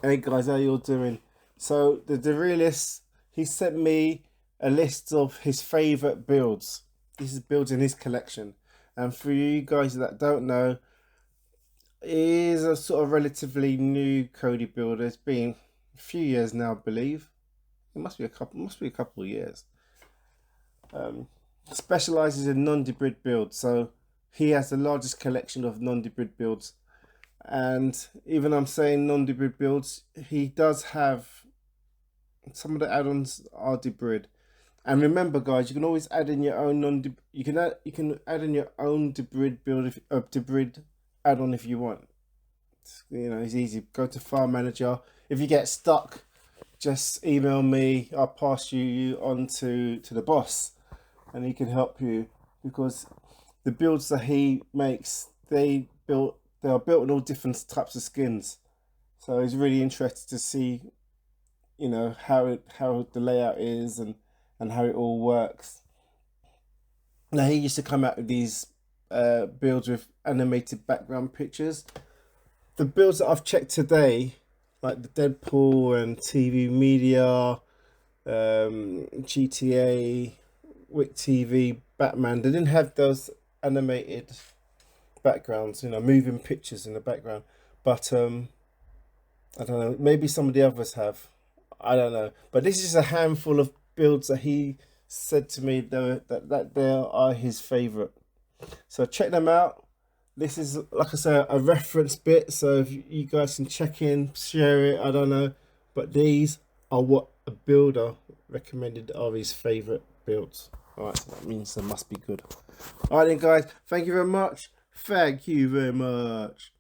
Hey guys, how you all doing? So the Darealists, he sent me a list of his favorite builds. This is builds in his collection. And for you guys that don't know, he is a sort of relatively new Kodi builder. It's been a few years now, I believe. It must be a couple of years. Um, Specializes in non-Debrid builds, so he has the largest collection of non-Debrid builds. And even I'm saying non-Debrid builds, he does have some of the add-ons are Debrid. And remember, guys, you can always add in your own you can add in your own Debrid build if Debrid add-on if you want. It's easy. Go to File Manager. If you get stuck, just email me. I'll pass you on to the boss, and he can help you because the builds that he makes, they are built on all different types of skins. So it's really interesting to see, how the layout is and how it all works. Now he used to come out with these builds with animated background pictures. The builds that I've checked today, like the Deadpool and TV Media, GTA, Wick TV, Batman, they didn't have those animated backgrounds, moving pictures in the background. But I don't know, maybe some of the others have. I don't know. But this is a handful of builds that he said to me that they are his favorite. So check them out. This is, like I said, a reference bit, so if you guys can check in, share it, I don't know. But these are what a builder recommended are his favorite builds. Alright, so that means they must be good. Alright then guys, thank you very much. Thank you very much.